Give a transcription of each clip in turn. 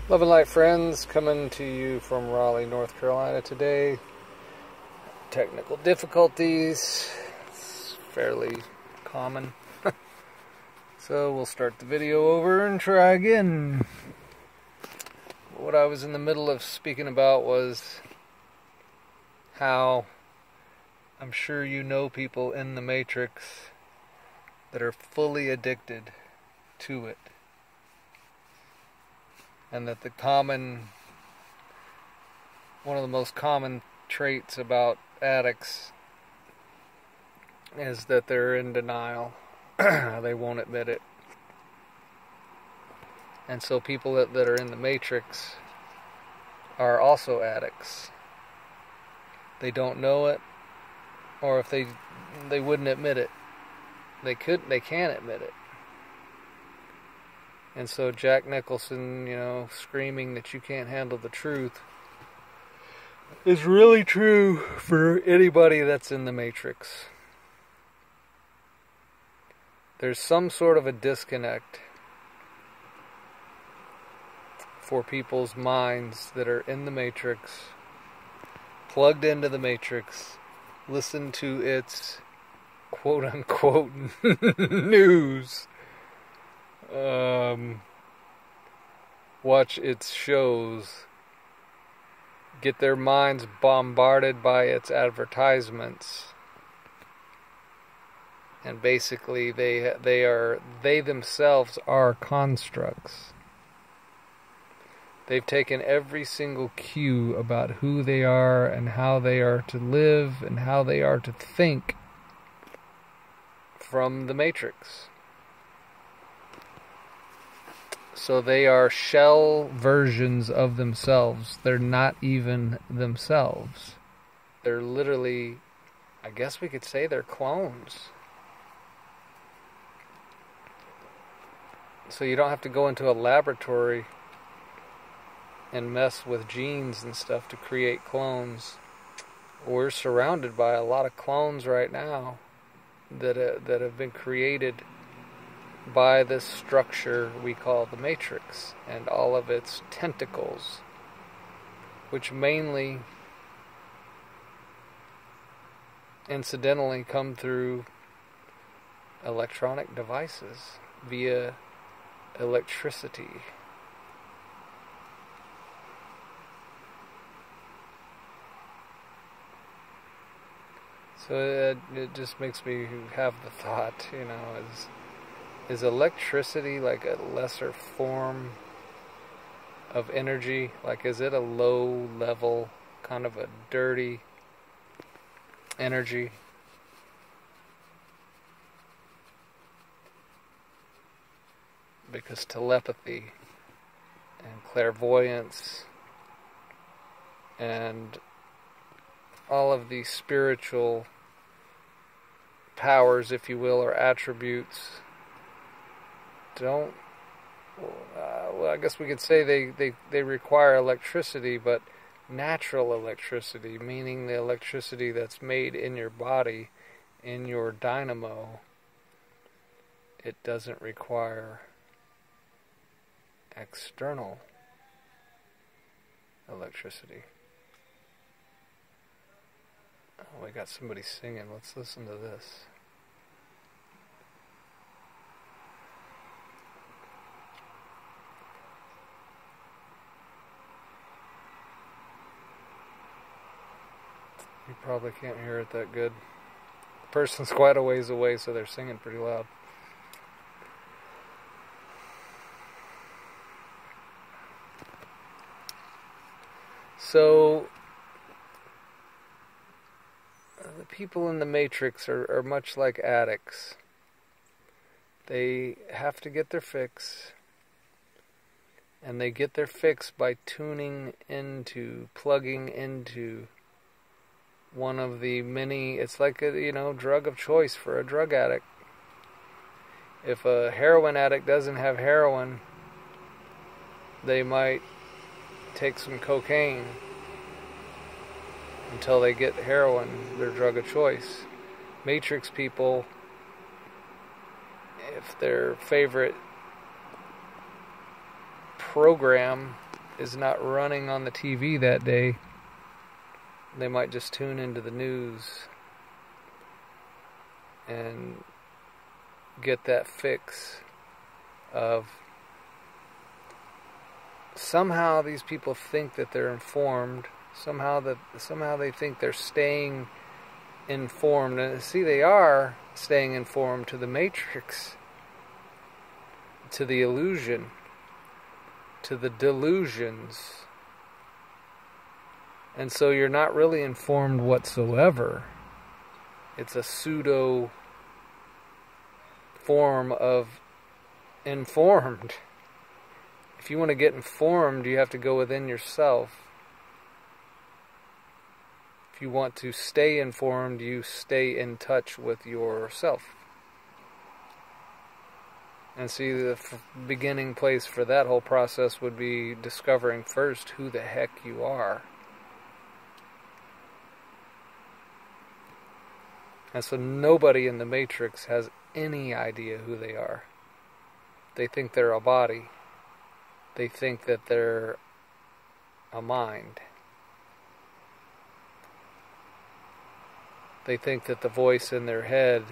Love and light friends, coming to you from Raleigh, North Carolina today. Technical difficulties, it's fairly common. So we'll start the video over and try again. What I was in the middle of speaking about was how I'm sure you know people in the Matrix that are fully addicted to it. And that one of the most common traits about addicts is that they're in denial. They won't admit it. And so people that are in the Matrix are also addicts. They don't know it, or if they wouldn't admit it. They can't admit it. And so Jack Nicholson, screaming that you can't handle the truth is really true for anybody that's in the Matrix. There's some sort of a disconnect for people's minds that are in the Matrix, plugged into the Matrix, listen to its quote-unquote news, watch its shows, get their minds bombarded by its advertisements, and basically they themselves are constructs. They've taken every single cue about who they are and how they are to live and how they are to think from the Matrix. So they are shell versions of themselves. They're not even themselves. They're literally, I guess we could say they're clones. So you don't have to go into a laboratory and mess with genes and stuff to create clones. We're surrounded by a lot of clones right now that have been created by this structure we call the Matrix and all of its tentacles, which mainly incidentally come through electronic devices via electricity. So it just makes me have the thought, is electricity like a lesser form of energy? Like, is it a low level, kind of a dirty energy? Because telepathy and clairvoyance and all of these spiritual powers, if you will, or attributes, well, I guess we could say they require electricity, but natural electricity, meaning the electricity that's made in your body, in your dynamo. It doesn't require external electricity. Oh, we got somebody singing. Let's listen to this. You probably can't hear it that good. The person's quite a ways away, so they're singing pretty loud. So the people in the Matrix are much like addicts. They have to get their fix, and they get their fix by plugging into one of the many. It's like a drug of choice for a drug addict. If a heroin addict doesn't have heroin, they might take some cocaine until they get heroin, their drug of choice. Matrix people, if their favorite program is not running on the TV that day, they might just tune into the news and get that fix of somehow these people think that they're informed, somehow they think they're staying informed, and see, they are staying informed to the matrix, to the illusion, to the delusions. And so you're not really informed whatsoever. It's a pseudo form of informed. If you want to get informed, you have to go within yourself. If you want to stay informed, you stay in touch with yourself. And see, the beginning place for that whole process would be discovering first who the heck you are. And so nobody in the Matrix has any idea who they are. They think they're a body. They think that they're a mind. They think that the voice in their head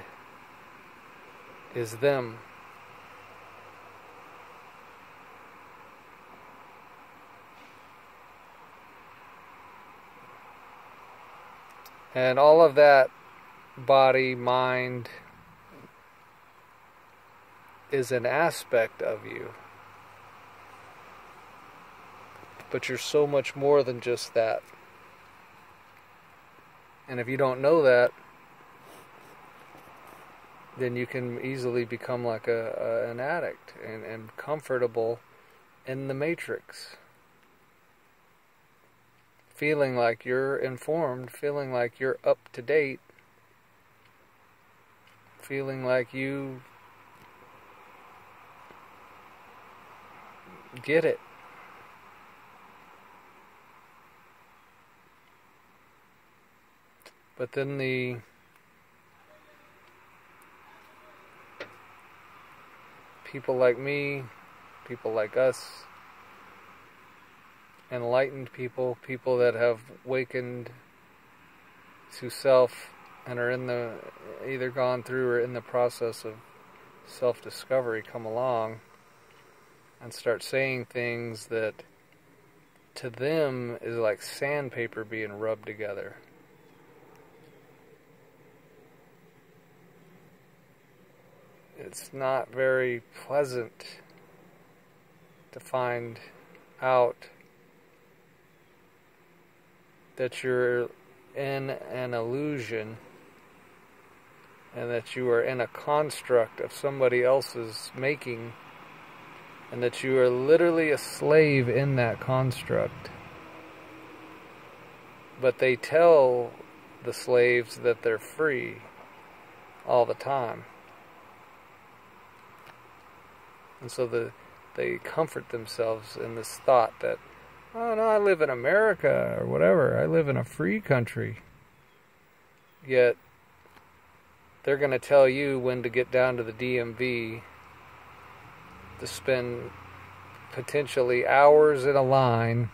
is them. And all of that body, mind, is an aspect of you. But you're so much more than just that. And if you don't know that, then you can easily become like an addict and comfortable in the matrix. Feeling like you're informed, feeling like you're up to date, feeling like you get it. But then the people like me, people like us, enlightened people, people that have awakened to self and are in the, either gone through or in the process of self-discovery, come along and start saying things that to them is like sandpaper being rubbed together. It's not very pleasant to find out that you're in an illusion and that you are in a construct of somebody else's making, and that you are literally a slave in that construct. But they tell the slaves that they're free all the time. And so they comfort themselves in this thought that, oh no, I live in America or whatever. I live in a free country. Yet they're going to tell you when to get down to the DMV to spend potentially hours in a line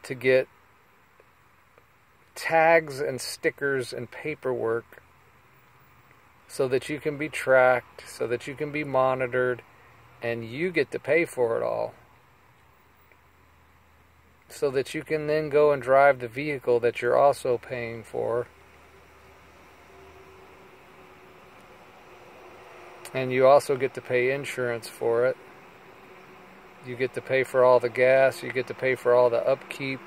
to get tags and stickers and paperwork so that you can be tracked, so that you can be monitored, and you get to pay for it all. So that you can then go and drive the vehicle that you're also paying for. And you also get to pay insurance for it. You get to pay for all the gas. You get to pay for all the upkeep.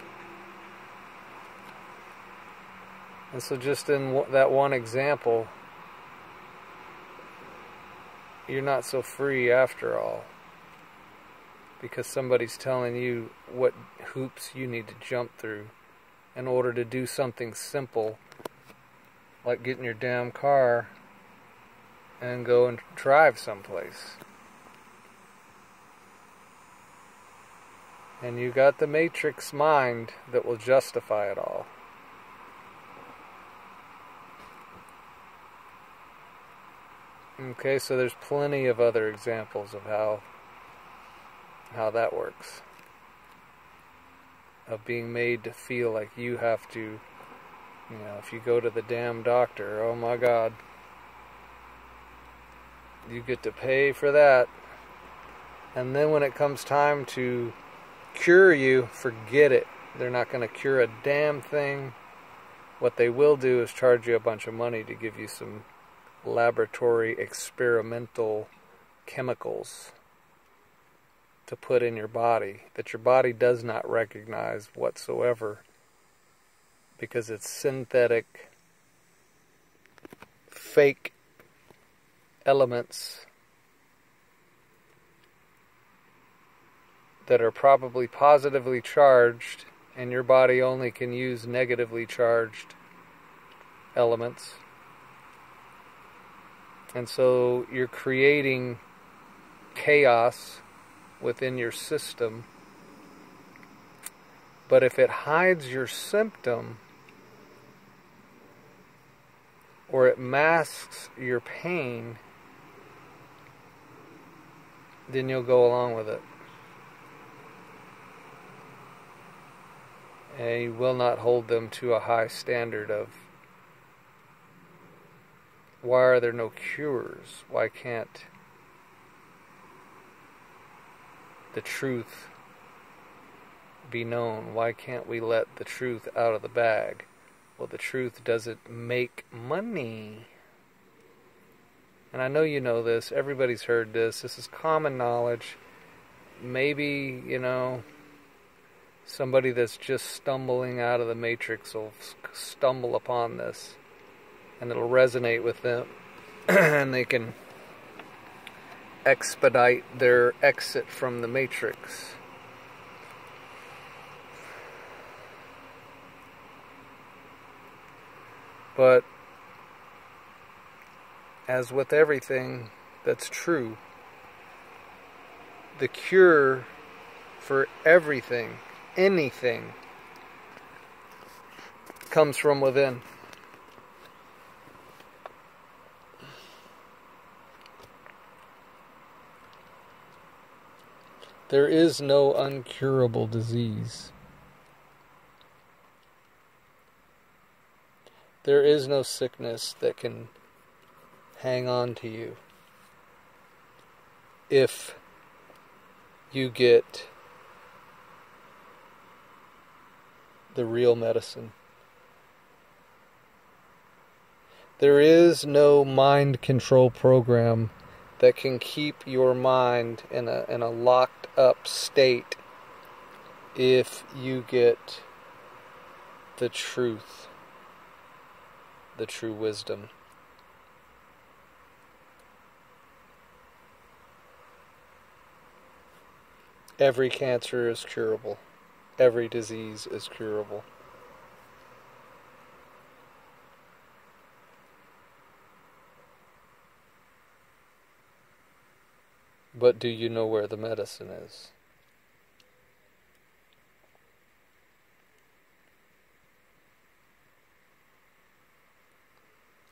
And so just in that one example, you're not so free after all. Because somebody's telling you what hoops you need to jump through in order to do something simple, like get in your damn car and go and drive someplace. And you got the matrix mind that will justify it all. Okay, so there's plenty of other examples of how how that works. Of being made to feel like you have to, you know, if you go to the damn doctor, oh my God, you get to pay for that. And then when it comes time to cure you, forget it. They're not going to cure a damn thing. What they will do is charge you a bunch of money to give you some laboratory experimental chemicals to put in your body that your body does not recognize whatsoever, because it's synthetic, fake elements that are probably positively charged, and your body only can use negatively charged elements. And so you're creating chaos within your system. But if it hides your symptom, or it masks your pain, then you'll go along with it. And you will not hold them to a high standard of, why are there no cures? Why can't the truth be known? Why can't we let the truth out of the bag? Well, the truth doesn't make money. And I know you know this. Everybody's heard this. This is common knowledge. Maybe, you know, somebody that's just stumbling out of the matrix will stumble upon this, and it'll resonate with them, and they can expedite their exit from the matrix. But as with everything that's true, the cure for everything, anything, comes from within. There is no uncurable disease. There is no sickness that can hang on to you if you get the real medicine. There is no mind control program that can keep your mind in a locked up state if you get the truth, the true wisdom. Every cancer is curable. Every disease is curable. But do you know where the medicine is?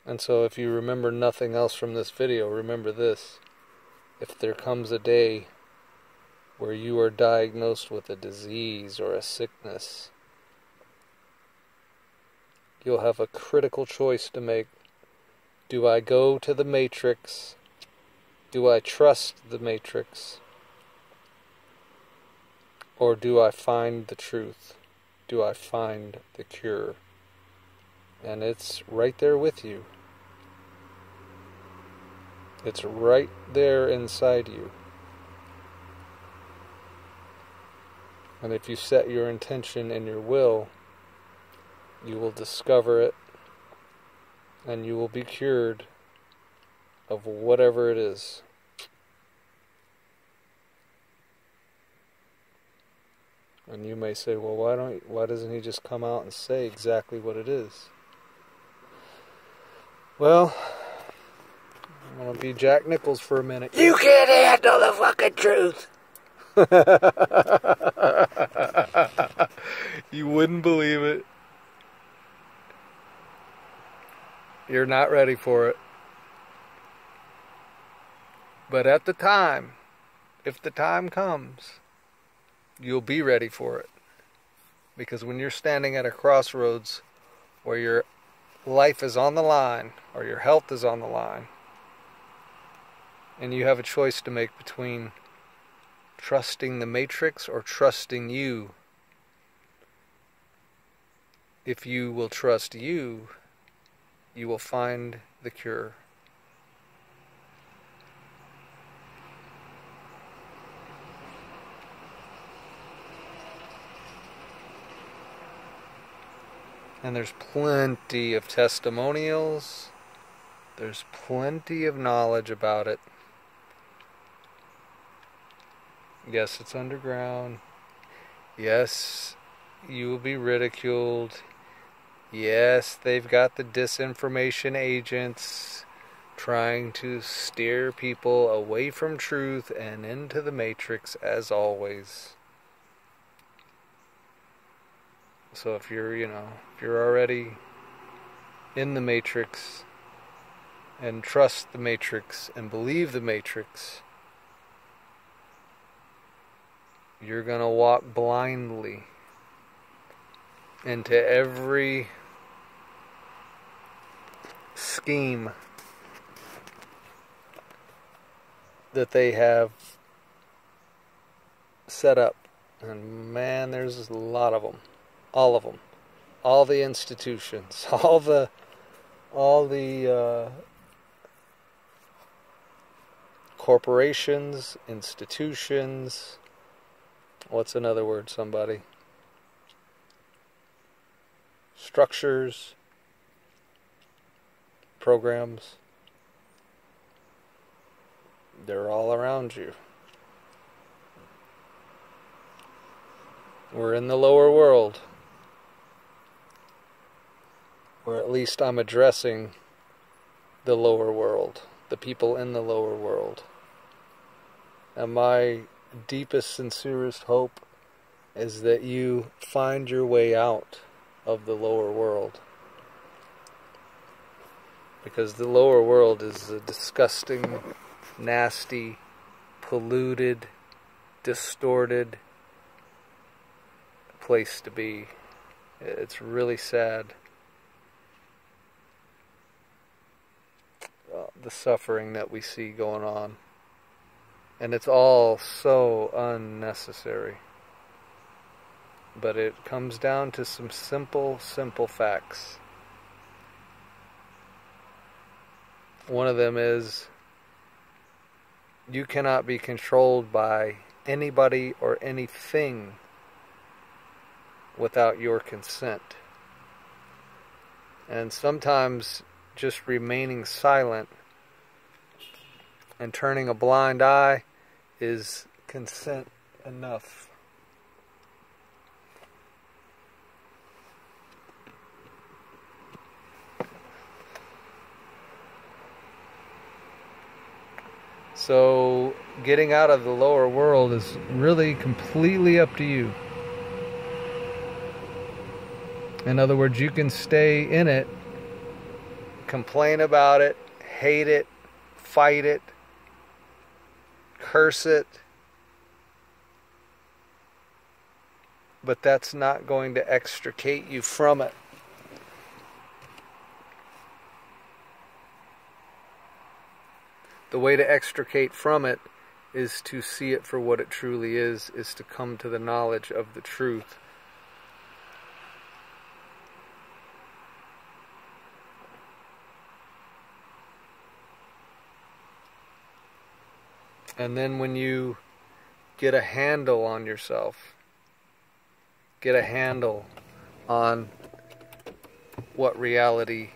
And so if you remember nothing else from this video, remember this. If there comes a day where you are diagnosed with a disease or a sickness, you'll have a critical choice to make. Do I go to the matrix? Do I trust the matrix? Or do I find the truth? Do I find the cure? And it's right there with you. It's right there inside you. And if you set your intention and your will, you will discover it, and you will be cured of whatever it is. And you may say, well, why doesn't he just come out and say exactly what it is? Well, I'm going to be Jack Nicholson for a minute. You can't handle the fucking truth. You wouldn't believe it. You're not ready for it. But at the time, if the time comes, you'll be ready for it. Because when you're standing at a crossroads where your life is on the line or your health is on the line, and you have a choice to make between trusting the Matrix or trusting you, if you will trust you, you will find the cure. And there's plenty of testimonials. There's plenty of knowledge about it. Yes, it's underground. Yes, you will be ridiculed. Yes, they've got the disinformation agents trying to steer people away from truth and into the Matrix as always. So if you're already in the Matrix and trust the Matrix and believe the Matrix, you're going to walk blindly into every scheme that they have set up. And man, there's a lot of them. All of them. All the institutions. All the corporations, institutions. What's another word, somebody? Structures, programs. They're all around you. We're in the lower world. Or at least I'm addressing the lower world, the people in the lower world. And my deepest, sincerest hope is that you find your way out of the lower world. Because the lower world is a disgusting, nasty, polluted, distorted place to be. It's really sad. The suffering that we see going on. And it's all so unnecessary. But it comes down to some simple facts. One of them is, you cannot be controlled by anybody or anything without your consent. And sometimes just remaining silent and turning a blind eye is consent enough. So getting out of the lower world is really completely up to you. In other words, you can stay in it, complain about it, hate it, fight it, curse it, but that's not going to extricate you from it. The way to extricate from it is to see it for what it truly is to come to the knowledge of the truth. And then when you get a handle on yourself, get a handle on what reality